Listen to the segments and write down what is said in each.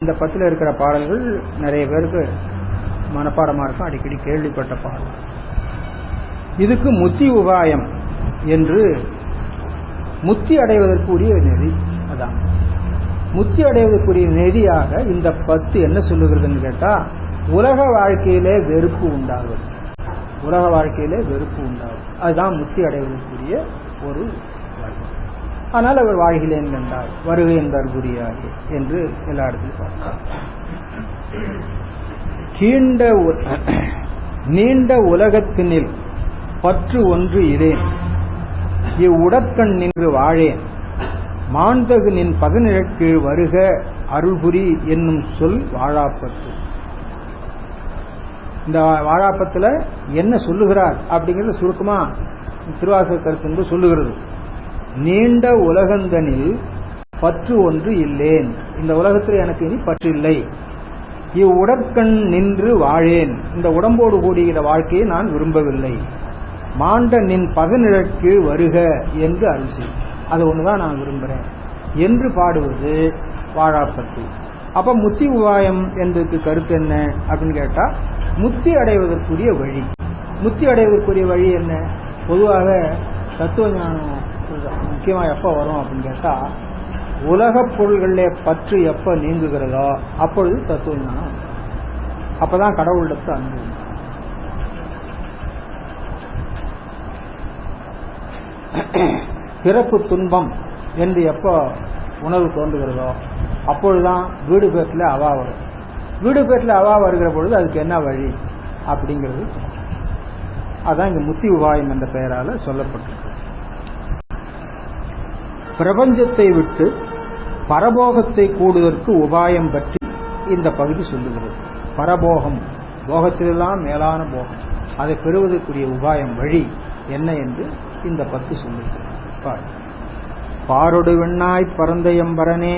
இந்த பத்தில் இருக்கிற பாடல்கள் நிறைய பேருக்கு மனப்பாடமாக இருக்கும், அடிக்கடி கேள்விப்பட்ட பாடல். இதுக்கு முத்தி உபாயம் என்று முத்தி அடைவதற்குரிய நெறி, அதான் முத்தி அடைவதற்குரிய நெறியாக இந்த 10 என்ன சொல்லுகிறதுன்னு கேட்டா, உலக வாழ்க்கையிலே வெறுப்பு உண்டாகும். உலக வாழ்க்கையிலே வெறுப்பு உண்டாகும், அதுதான் முத்தி அடைவதற்குரிய ஒரு வழி. ஆனால் அவர் வாழ்கிறேன் என்றார், வருகை என்றார் குறியாக என்று எல்லா இடத்திலும் பார்த்தார். நீண்ட உலகத்தினில் பற்று ஒன்று இரேன், இவ்வுடற்கண் நின்று வாழேன், மாண்தகு நின் பதனிழக்கு வருக அருள்புரி என்னும் சொல் வாழாப்பத்து. இந்த வாழாப்பத்தில் என்ன சொல்லுகிறார் அப்படிங்கிறது சுருக்கமா திருவாசக கருத்து சொல்லுகிறது. நீண்ட உலகந்தனில் பற்று ஒன்று இல்லேன், இந்த உலகத்தில் எனக்கு இனி பற்று இல்லை. இவ்வுடற்கண் நின்று வாழேன், இந்த உடம்போடு கூடுகிற வாழ்க்கையை நான் விரும்பவில்லை. மாண்ட நின் பதனிழக்கு வருக என்று அருள் செய், அது ஒண்ணுதான் நான் விரும்புறேன் என்று பாடுவது வாழாப்பத்து. அப்ப முத்தி உபாயம் என்பதற்கு கருத்து என்ன அப்படின்னு கேட்டா, முத்தி அடைவதற்குரிய வழி. முத்தி அடைவதற்குரிய வழி என்ன? பொதுவாக தத்துவ ஞானம் முக்கியமா எப்ப வரும் அப்படின்னு கேட்டா, உலக பொருள்களிலே பற்று எப்ப நீங்குகிறதோ அப்பொழுது தத்துவ ஞானம், அப்பதான் கடவுளிடத்து அனுபவம். பிறப்பு துன்பம் என்று எப்ப உணர்வு தோன்றுகிறதோ அப்பொழுதுதான் வீடு பேட்டில் அவா வரும். வீடு பேட்டில் அவா வருகிற பொழுது அதுக்கு என்ன வழி அப்படிங்கிறது, அதான் இங்க முத்தி உபாயம் என்ற பெயரால சொல்லப்பட்டிருக்கு. பிரபஞ்சத்தை விட்டு பரபோகத்தை கூடுவதற்கு உபாயம் பற்றி இந்த பகுதி சொல்லுகிறது. பரபோகம், போகத்திலெல்லாம் மேலான போகம், அதை பெறுவதற்குரிய உபாயம் வழி என்ன என்று இந்த 10 சொல்லுகிறது. பாரொடு விண்ணாய் பரந்த எம்பரனே,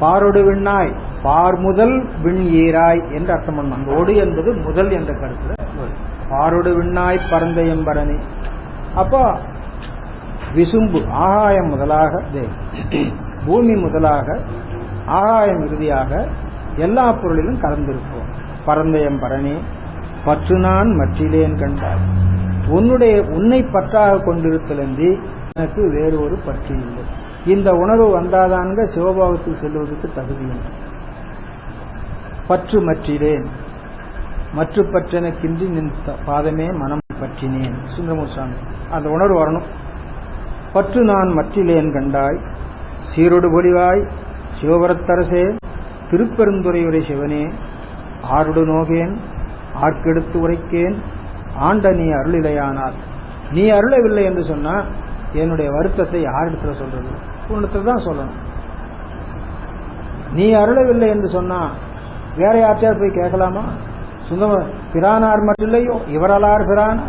பாரொடு விண்ணாய், பார் முதல் விண் ஈராய் என்று அர்த்தம் பண்ணும். அந்த ஒடு என்பது முதல் என்ற கருத்துல பாரொடு விண்ணாய் பரந்த எம்பரனே. அப்போ விசும்பு ஆகாயம் முதலாக, பூமி முதலாக, ஆகாயம் இறுதியாக எல்லா பொருளிலும் கலந்திருப்போம். பரந்தயம் பரணே பற்று நான் மற்றிலேன் கண்டாய், உன்னை பற்றாக கொண்டிருத்தலன்றி எனக்கு வேறு ஒரு பற்று இல்லை. இந்த உணர்வு வந்தாதான்க சிவபாவத்துக்கு செல்வதற்கு தகுதியும். பற்று மற்றிலேன், மற்ற பற்றெனக்கின்றி நின் பாதமே மனம் பற்றினேன் சுந்தரமூர்த்தி. அந்த உணர்வு வரணும். பற்று நான் மற்றிலேன் கண்டாய், சீரொடு பொலிவாய் சிவபரத்தரசே, திருப்பெருந்துறையுரை சிவனே, ஆருடு நோகேன் ஆர்க்கெடுத்து உரைக்கேன், ஆண்ட நீ அருளிலையானால். நீ அருளவில்லை என்று சொன்னா என்னுடைய வருத்தத்தை யாரிடத்துல சொல்றது? உன்னிடத்துல தான் சொல்லணும். நீ அருளவில்லை என்று சொன்னா வேற யார்ட்டையார் போய் கேட்கலாமா? சுந்தர பிரானார் மட்டும் இல்லையோ இவரலார் பிரான்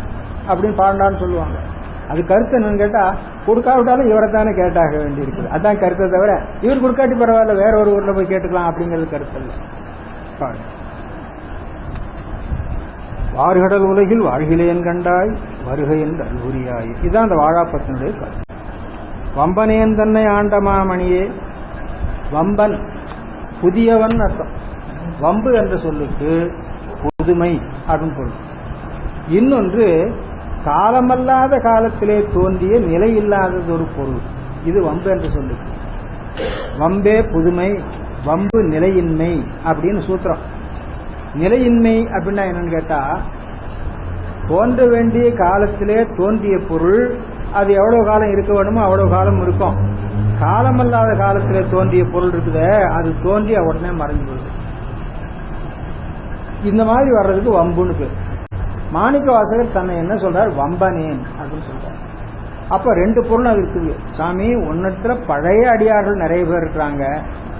அப்படின்னு பாண்டான்னு சொல்லுவாங்க. அது கருத்து என்னன்னு கேட்டா, கொடுக்காவிட்டாலும் இவரைத்தானே கேட்டாக வேண்டி இருக்குது. அதான் கருத்தை தவிர இவர் கொடுக்காட்டி பரவாயில்ல வேற ஒரு ஊர்ல போய் கேட்டுக்கலாம் அப்படிங்கிறது கருத்து இல்லை. வார்கடல் உலகில் வாழ்கிலேன் கண்டாய், வருகை என்று அல்புரியாய். இதுதான் அந்த வாழாப்பத்தினுடைய கருத்து. வம்பனேன் தன்னை ஆண்டமாமணியே, வம்பன் புதியவன் அர்த்தம். வம்பு என்ற சொல்லுக்கு புதுமை அப்படின்னு பொருள். இன்னொன்று காலமல்லாத காலத்திலே தோன்றிய நிலையில்லாதது ஒரு பொருள். இது வம்பு என்று சொல்லுக்கு. வம்பே புதுமை, வம்பு நிலையின்மை அப்படின்னு சூத்திரம். நிலையின்மை அப்படின்னா என்னன்னு கேட்டா, தோன்ற வேண்டிய காலத்திலே தோன்றிய பொருள் அது எவ்வளவு காலம் இருக்க வேணுமோ அவ்வளவு காலம் இருக்கும். காலமல்லாத காலத்திலே தோன்றிய பொருள் இருக்குதே, அது தோன்றி உடனே மறைஞ்சு போகுது. இந்த மாதிரி வர்றதுக்கு வம்புன்னு பேர். மாணிக்க வாசகர் தன்னை என்ன சொல்றார்? வம்பனேன் அப்படின்னு சொல்றார். அப்ப 2 பொருள் அது இருக்குது. சாமி, உன்னிடத்துல பழைய அடியார்கள் நிறைய பேர் இருக்கிறாங்க,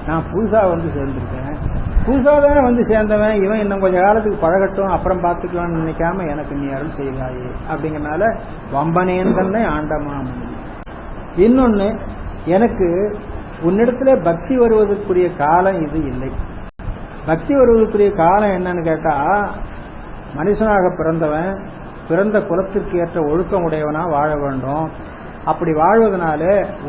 நான் புதுசா வந்து சேர்ந்திருக்கேன். புதுசா தானே வந்து சேர்ந்தவன், இவன் இன்னும் கொஞ்ச காலத்துக்கு பழகட்டும் அப்புறம் பார்த்துக்கலாம்னு நினைக்காம எனக்கு நீ அருள் செய்வாயே அப்படிங்கறனால வம்பனேன் தன்னை ஆண்டமாம். இன்னொன்னு, எனக்கு உன்னிடத்துல பக்தி வருவதற்குரிய காலம் இது இல்லை. பக்தி வருவதற்குரிய காலம் என்னன்னு கேட்டா, மனுஷனாக பிறந்தவன் பிறந்த குலத்திற்கு ஏற்ற ஒழுக்கம் உடையவனா வாழ வேண்டும். அப்படி வாழ்வதனால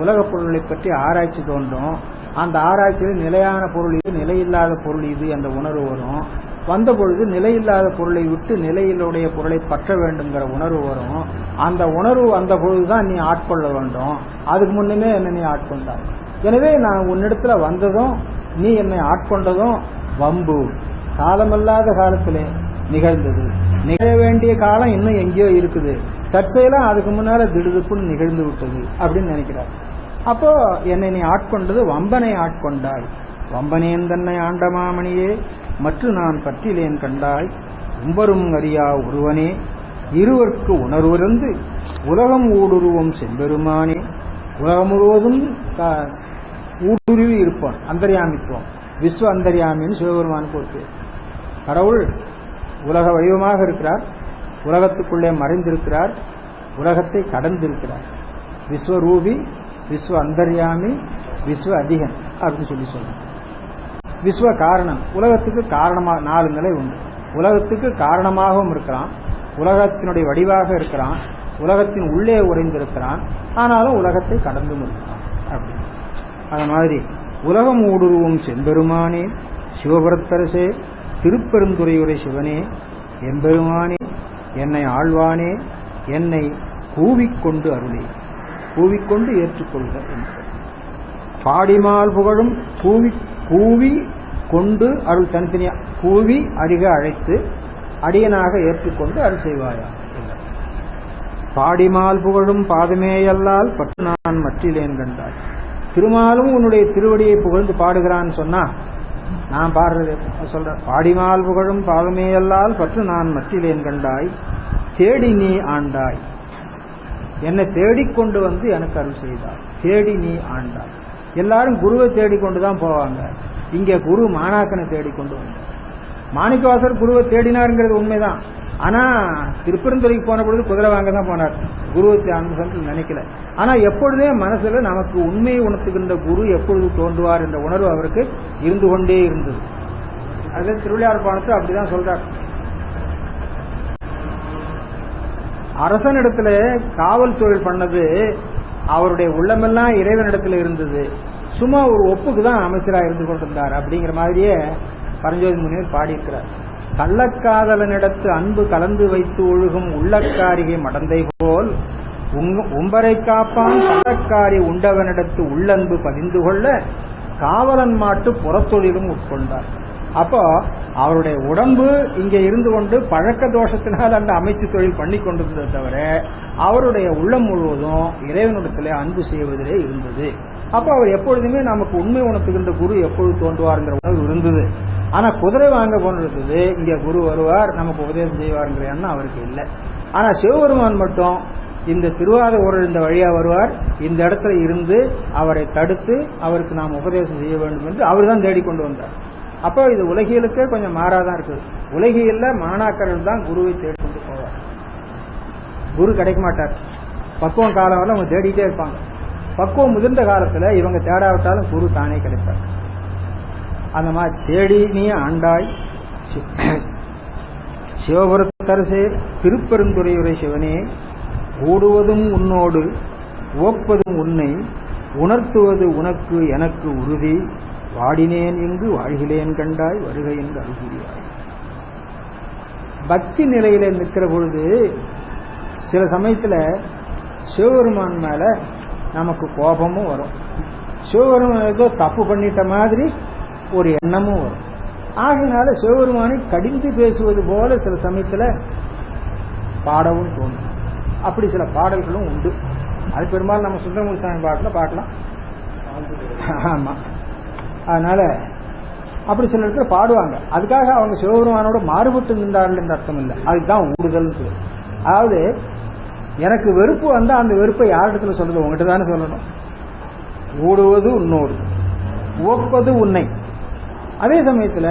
உலக பொருள்களை பற்றி ஆராய்ச்சி தோன்றும். அந்த ஆராய்ச்சியில் நிலையான பொருள் இது, நிலையில்லாத பொருள் இது என்ற உணர்வு வரும். வந்த பொழுது நிலையில்லாத பொருளை விட்டு நிலையிலுடைய பொருளை பற்ற வேண்டுங்கிற உணர்வு வரும். அந்த உணர்வு வந்த பொழுதுதான் நீ ஆட்கொள்ள வேண்டும். அதுக்கு முன்னமே என்ன நீ ஆட்கொண்டாய். எனவே நான் உன்னிடத்துல வந்ததும் நீ என்னை ஆட்கொண்டதும் வம்பு, காலமல்லாத காலத்திலே நிகழ்ந்தது. நிகழ வேண்டிய காலம் இன்னும் எங்கேயோ இருக்குது, தற்செயலாம் அதுக்கு முன்னால திடுதுப்புன்னு நிகழ்ந்து விட்டது அப்படின்னு நினைக்கிறார். அப்போ என்னை நீ ஆட்கொண்டது வம்பனை ஆட்கொண்டாய். வம்பனேன் தன்னை ஆண்டமாமணியே மற்ற நான் பற்றிலேன் கண்டாய். உம்பரும் அறியா ஒருவனே இருவர்க்கு உணர்விருந்து உலகம் ஊடுருவும் செம்பெருமானே. உலகம் முழுவதும் ஊடுருவி இருப்பான், அந்தர்யாமித்துவம், விஸ்வ அந்தர்யாமின்னு சிவபெருமானுக்கு ஒரு பேர். கடவுள் உலக வடிவமாக இருக்கிறார், உலகத்துக்குள்ளே மறைந்திருக்கிறார், உலகத்தை கடந்திருக்கிறார். விஸ்வரூபி, விஸ்வ அந்தர்யாமி, விஸ்வ அதிகன் அப்படின்னு சொல்லி சொல்றார். விஸ்வ காரணம், உலகத்துக்கு காரணமாக 4 நிலை உண்டு. உலகத்துக்கு காரணமாகவும் இருக்கிறான், உலகத்தினுடைய வடிவாக இருக்கிறான், உலகத்தின் உள்ளே உறைந்திருக்கிறான், ஆனாலும் உலகத்தை கடந்தும் இருக்கிறான் அப்படி. அது மாதிரி உலகம் ஊடுருவும் செம்பெருமானே சிவபுரத்தரசே திருப்பெருந்துறையுரை சிவனே எம்பெருமானே என்னை ஆழ்வானே என்னை கூவிக்கொண்டு அருளே. கூவிக்கொண்டு ஏற்றுக்கொள்க என்று பாடிமால் புகழும் கூவி கொண்டு அருள். தனித்தனியா கூவி அருக அழைத்து அடியனாக ஏற்றுக்கொண்டு அருள் செய்வாயா. பாடிமால் புகழும் பாதமேயல்லால் பற்று நான் மற்றிலேன் கண்டாய். திருமாலும் உன்னுடைய திருவடியை புகழ்ந்து பாடுகிறான்னு சொன்னா நான் பாடுறது சொல்றேன். பாடிமால் புகழும் பாதமேயல்லால் பற்று நான் மற்றிலேன் கண்டாய். தேடி நீ ஆண்டாய், என்னை தேடிக்கொண்டு வந்து எனக்கு அருள் செய்தாய். தேடி நீ ஆண்டாய். எல்லாரும் குருவை தேடிக்கொண்டுதான் போவாங்க, இங்க குரு மாணாக்கனை தேடிக்கொண்டு வந்தார். மாணிக்கவாசர் குருவை தேடினாருங்கிறது உண்மைதான். ஆனா திருப்பெருந்துறைக்கு போன பொழுது குதிரை வாங்க தான் போனார், குருவை அந்த சமயத்தில் நினைக்கல. ஆனா எப்பொழுதே மனசுல நமக்கு உண்மையை உணர்த்துகின்ற குரு எப்பொழுது தோன்றுவார் என்ற உணர்வு அவருக்கு இருந்து கொண்டே இருந்தது. அது திருவிளையார் பாணத்தை அப்படிதான் சொல்றார். அரசனிடத்துல காவல் தொழில் பண்ணது அவருடைய உள்ளமெல்லாம் இறைவனிடத்துல இருந்தது. சும்மா ஒரு ஒப்புக்கு தான் அமைச்சராக இருந்து கொண்டிருந்தார் அப்படிங்கிற மாதிரியே பரஞ்சோதி முனிவர் பாடியிருக்கிறார். கள்ளக்காதலனிடத்து அன்பு கலந்து வைத்து ஒழுகும் உள்ளக்காரிகை மடந்தை போல் உம்பரை காப்பான் கள்ளக்காரி உண்டவனிடத்து உள்ளன்பு பதிந்து கொள்ள காவலன் மாட்டு புறத்தொழிலும் உட்கொண்டார். அப்போ அவருடைய உடம்பு இங்கே இருந்து கொண்டு பழக்க தோஷத்தினால் அந்த அமைச்சு தொழில் பண்ணி கொண்டிருந்ததை தவிர அவருடைய உள்ளம் முழுவதும் இறைவனிடத்திலே அன்பு செய்வதிலே இருந்தது. அப்போ அவர் எப்பொழுதுமே நமக்கு உண்மை உணர்த்துகின்ற குரு எப்பொழுது தோன்றுவார்ங்கிற உணர்வு இருந்தது. ஆனா குதிரை வாங்க போன்றது இங்க குரு வருவார் நமக்கு உபதேசம் செய்வார்ங்கிற எண்ணம் அவருக்கு இல்லை. ஆனா சிவபெருமான் மட்டும் இந்த திருவாத ஊரல் இந்த வழியா வருவார், இந்த இடத்துல இருந்து அவரை தடுத்து அவருக்கு நாம் உபதேசம் செய்ய வேண்டும் என்று அவர் தான் தேடிக்கொண்டு வந்தார். அப்போ இது உலகியலுக்கே கொஞ்சம் மாறாதான் இருக்குது. உலகியல்ல மாணாக்கர்கள் தான் குருவை தேடிக்கொண்டு போவார், குரு கிடைக்க மாட்டார். பக்குவம் காலம் வரை அவங்க தேடிட்டே இருப்பாங்க. பக்குவம் முதிர்ந்த காலத்துல இவங்க தேடாவிட்டாலும் குரு தானே கிடைப்பார். அந்த மாதிரி தேடி நீ ஆண்டாய். சிவபுரத்தரசே திருப்பெருந்துறையுரை சிவனே ஓடுவதும் உன்னோடு ஓப்பதும் உன்னை உணர்த்துவது உனக்கு எனக்கு உறுதி. வாடினேன் எங்கு வாழ்கிலேன் கண்டாய் வருகை என்று அருள்கிறாய். பக்தி நிலையில நிற்கிற பொழுது சில சமயத்துல சிவபெருமான் மேல நமக்கு கோபமும் வரும், சிவபெருமான் ஏதோ தப்பு பண்ணிட்ட மாதிரி ஒரு எண்ணமும் வரும். ஆகினால சிவபெருமானை கடிந்து பேசுவது போல சில சமயத்துல பாடவும் தோணும். அப்படி சில பாடல்களும் உண்டு. அது பெரும்பாலும் நம்ம சுந்தரமூர்த்தி சாமி பாட்டுல பாடலாம். ஆமா, அதனால அப்படி சில இடத்துல பாடுவாங்க. அதுக்காக அவங்க சிவபெருமானோட மாறுபட்டு நின்றார்கள் என்ற அர்த்தம் இல்லை, அதுதான் ஊடுதல். அதாவது எனக்கு வெறுப்பு வந்தா அந்த வெறுப்பை யாரிடத்துல சொல்றது, உங்ககிட்ட தானே சொல்லணும். ஊடுவது உன்னோடு ஓப்பது உன்னை. அதே சமயத்துல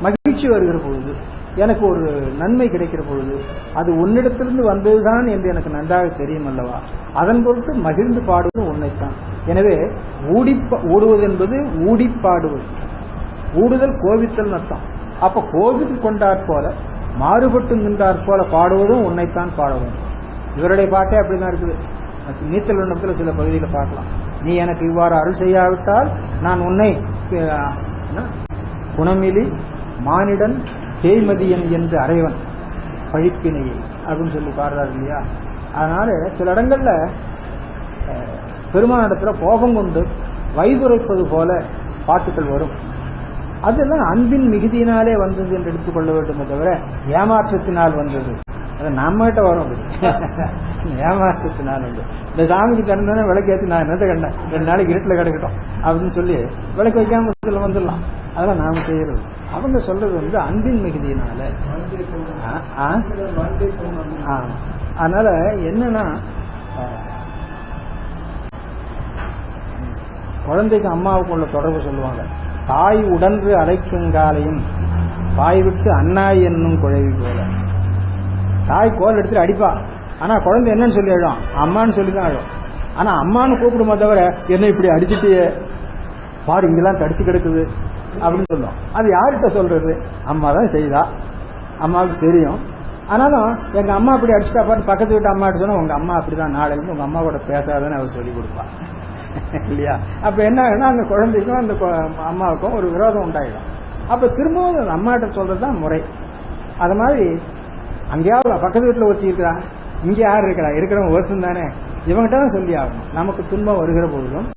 மகிழ்ச்சி வருகிற பொழுது, எனக்கு ஒரு நன்மை கிடைக்கிற பொழுது அது உன்னிடத்திலிருந்து வந்ததுதான் என்று எனக்கு நன்றாக தெரியும் அல்லவா, அதன் பொருட்டு மகிழ்ந்து பாடுவது உன்னைத்தான். எனவே ஊடுவது என்பது ஊடி பாடுவது. ஊடுதல் கோபித்தல் அர்த்தம். அப்ப கோபித்து கொண்டாற் போல மாறுபட்டு நின்றாற் போல பாடுவதும் உன்னைத்தான் பாட வேண்டும். இவருடைய பாட்டே அப்படிதான் இருக்குது. நீச்சல் விண்ணப்பத்தில் சில பகுதியில் பார்க்கலாம். நீ எனக்கு இவ்வாறு அருள் செய்யாவிட்டால் நான் உன்னை குணமிலி மானிடன் தேய்மதியன் என்று அறைவன் பழிப்பினையை அப்படின்னு சொல்லி பாடுறாரு இல்லையா. அதனால சில இடங்கள்ல பெருமானிடத்துல கோபம் கொண்டு வைதுரைப்பது போல பாட்டுகள் வரும். அதெல்லாம் அன்பின் மிகுதியினாலே வந்தது என்று எடுத்துக்கொள்ள வேண்டுமே தவிர ஏமாற்றத்தினால் வந்தது. அது நம்மகிட்ட வரும். ஏமாற்றத்தினால் வந்து இந்த சாமிக்கு திறந்தானே விளக்கேற்றி நான் என்னத்தை கண்டேன் 2 நாளைக்கு இருட்டில் கிடக்கட்டும் அப்படின்னு சொல்லி விளக்கு வைக்காம வந்துடலாம். அதெல்லாம் நாம செய்யறது. அவங்க சொல்றது வந்து அன்பின் மிகுதியினால. அதனால என்னன்னா குழந்தைக்கு அம்மாவுக்கு உள்ள தொடர்பு சொல்லுவாங்க. தாய் உடன்று அழைக்குங்காலையும் பாய் விட்டு அண்ணாய் என்னும் குழவி போல. தாய் கோல் எடுத்துட்டு அடிப்பா, ஆனா குழந்தை என்னன்னு சொல்லி அழும், அம்மான்னு சொல்லிதான் அழும். ஆனா அம்மான்னு கூப்பிடுமா தவிர என்ன இப்படி அடிச்சுட்டு பாரு இங்கெல்லாம் தடிச்சு கிடக்குது அப்படின்னு சொல்லும். அது யார்கிட்ட சொல்றது? அம்மா தான் செய்தா, அம்மாவுக்கு தெரியும். ஆனாலும் எங்க அம்மா அப்படி அடிச்சுட்டா பாரு பக்கத்து வீட்டு அம்மா சொன்னா உங்க அம்மா அப்படிதான், நாளைக்கு உங்க அம்மா கூட பேசாதன்னு அவர் சொல்லி கொடுப்பா இல்லையா. அப்ப என்ன ஆகுனா அந்த குழந்தைக்கும் அந்த அம்மாவுக்கும் ஒரு விரோதம் உண்டாயிடும். அப்ப திரும்பவும் அந்த அம்மாட்ட சொல்றதுதான் முறை. அது மாதிரி அங்கேயாவது பக்கத்து வீட்டுல ஒருத்தி இருக்கிறா, இங்க யார் இருக்கிறா, இருக்கிறவங்க ஒருத்தம் தானே, இவங்கிட்ட தான் சொல்லி ஆகணும். நமக்கு துன்பம் வருகிற போதிலும்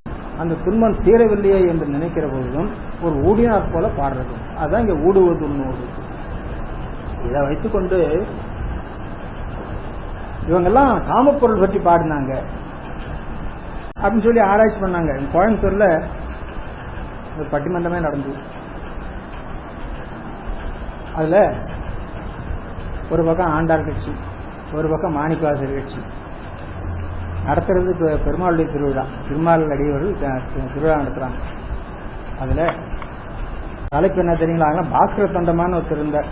அந்த துன்பம் தீரவில்லையே என்று நினைக்கிற போதிலும் ஒரு ஊடினார் போல பாடுறது. அதுதான் இங்க ஊடுவது உண்மையோடு. இதை வைத்துக்கொண்டு இவங்கெல்லாம் காமப்பொருள் பற்றி பாடினாங்க அப்படின்னு சொல்லி ஆராய்ச்சி பண்ணாங்க. கோயம்புத்தூர்ல ஒரு பட்டிமன்றமே நடந்தது. அதுல ஒரு பக்கம் ஆண்டார் கட்சி, ஒரு பக்கம் மாணிக்கவாசர் கட்சி நடத்துறது பெருமாளுடைய திருவிழா. திருமால் அடியவர்கள் திருவிழா நடத்துறாங்க. அதுல தலைப்பு என்ன தெரியுங்களா? பாஸ்கர தொண்டமான ஒருத்தர் இருந்தார்.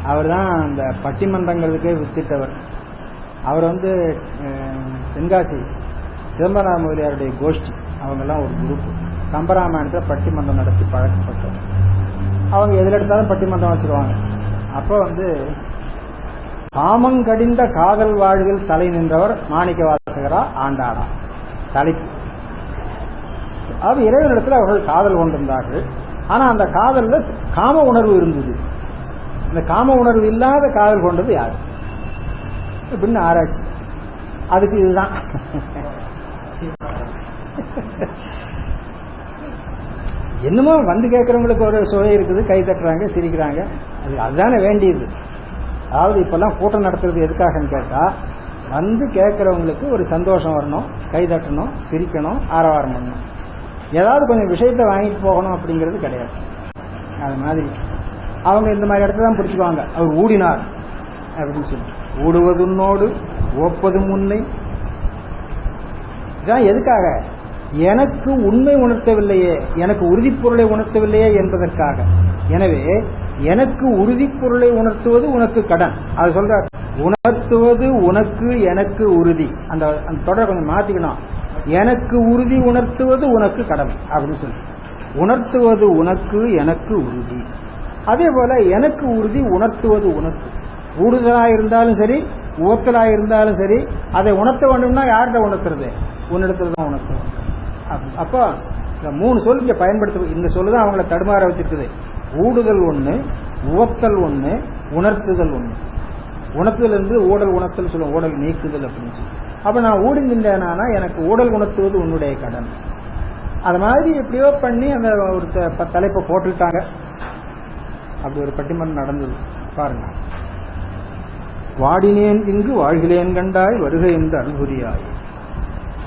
அவர் தான் அந்த பட்டிமன்றங்களுக்கே வித்திட்டவர். அவர் வந்து தென்காசி சிதம்பரம் முதலியாருடைய கோஷ்டி, அவங்கெல்லாம் ஒரு குரூப். கம்பராமாயணத்தை பட்டிமன்றம் நடத்தி பழக்கப்பட்டவர். அவங்க எதில் எடுத்தாலும் பட்டிமன்றம் வச்சிருவாங்க. அப்போ வந்து காமங்கடிந்த காதல் வாழ்வில் தலை நின்றவர் மாணிக்க வாசகரா ஆண்டாளா தலைப்பு. அது இறைவனிடத்தில் அவர்கள் காதல் கொண்டிருந்தார்கள். ஆனா அந்த காதல்ல காம உணர்வு இருந்தது. இந்த காம உணர்வு இல்லாத காதல் கொண்டது யாரு அப்படின்னு ஆராய்ச்சி. அதுக்கு இதுதான் என்னமோ வந்து கேட்கறவங்களுக்கு ஒரு சுவை இருக்குது, கை தட்டுறாங்க, சிரிக்கிறாங்க. அதுதானே வேண்டியது. அதாவது இப்பெல்லாம் கூட்டம் நடத்துறது எதுக்காகன்னு கேட்டா, வந்து கேட்கறவங்களுக்கு ஒரு சந்தோஷம் வரணும், கை தட்டணும், சிரிக்கணும், ஆரவாரம் பண்ணணும். ஏதாவது கொஞ்சம் விஷயத்தை வாங்கிட்டு போகணும் அப்படிங்கிறது கிடையாது. அது மாதிரி அவங்க இந்த மாதிரி இடத்துல தான் பிடிச்சுக்குவாங்க. அவர் ஊடினார் அப்படின்னு சொல்லி, ஊடுவதுன்னோடு ஓப்பதும் உண்மை. இதான் எதுக்காக? எனக்கு உண்மை உணர்த்தவில்லையே, எனக்கு உறுதிப்பொருளை உணர்த்தவில்லையே என்பதற்காக. எனவே எனக்கு உறுதிப்பொருளை உணர்த்துவது உனக்கு கடன். அது சொல்ற, உணர்த்துவது உனக்கு எனக்கு உறுதி. அந்த தொடரை கொஞ்சம் மாத்திக்கணும். எனக்கு உறுதி உணர்த்துவது உனக்கு கடமை அப்படின்னு சொல்லி, உணர்த்துவது உனக்கு எனக்கு உறுதி. அதே போல எனக்கு உறுதி உணர்த்துவது உனக்கு. ஊடுதலாயிருந்தாலும் சரி, உவத்தலாயிருந்தாலும் சரி, அதை உணர்த்த வேண்டும்னா யார்கிட்ட உணர்த்துறது? உன்னிடத்துல தான் உணர்த்தணும். அப்போ இந்த 3 சொல் இங்க பயன்படுத்த, இந்த சொல்லுதான் அவங்கள தடுமாற வச்சிருக்குது. ஊடுதல் ஒண்ணு, உவத்தல் ஒண்ணு, உணர்த்துதல் ஒண்ணு. உணர்த்துதல் இருந்து ஊடல் உணர்த்தல் சொல்லுவோம், ஊடல் நீக்குதல் அப்படின்னு சொல்லி. அப்ப நான் ஊடுகின்றேனா எனக்கு ஊடல் உணர்த்துவது உன்னுடைய கடன். அது மாதிரி எப்படியோ பண்ணி அந்த ஒரு தலைப்பை போட்டுட்டாங்க. அப்படி ஒரு பட்டிமன்றம் நடந்தது பாருங்க. வாடினேன் இங்கு வாழ்கிலேன் கண்டாய் வருகை என்று அல்புரியாய்.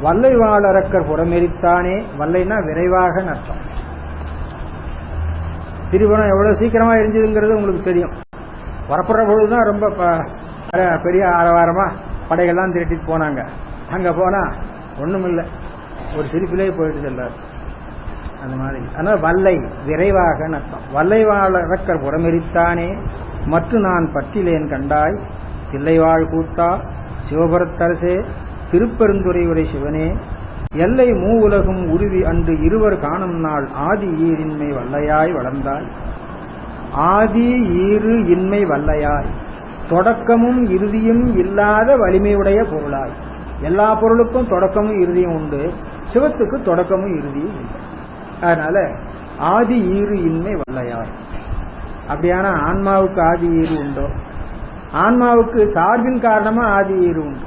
வல்லை வாழறக்கர் புறமெரித்தானே. வல்லைனா விரைவாக நஷ்டம். திரிபுரம் எவ்வளவு சீக்கிரமா எரிஞ்சதுங்கிறது உங்களுக்கு தெரியும். புறப்படுற பொழுதுதான் ரொம்ப பெரிய ஆரவாரமா படைகள்லாம் திரட்டிட்டு போனாங்க. அங்க போனா ஒண்ணும் இல்லை, ஒரு சிரிப்பிலே போயிட்டு செல்றாரு. அந்த மாதிரி. அதனால வல்லை விரைவாக நஷ்டம். வல்லை வாழறக்கர் புறமெரித்தானே மற்றும் நான் பற்றிலேன் கண்டாய். தில்லைவாழ் கூத்தா சிவபுரத்தரசே திருப்பெருந்துறை உரை சிவனே எல்லை மூவுலகும் உருவி அன்று இருவர் காணும் நாள் ஆதி ஈரின்மை வல்லையாய் வளர்ந்தாய். ஆதி ஈறு இன்மை வல்லையாய் தொடக்கமும் இறுதியும் இல்லாத வலிமையுடைய பொருளாய். எல்லா பொருளுக்கும் தொடக்கமும் இறுதியும் உண்டு, சிவத்துக்கு தொடக்கமும் இறுதியும் இல்லை. அதனால ஆதி ஈறு இன்மை வல்லையார். அப்படியான ஆன்மாவுக்கு ஆதி ஈறு உண்டோ? ஆன்மாவுக்கு சார்பின் காரணமா ஆதி ஈறு உண்டு.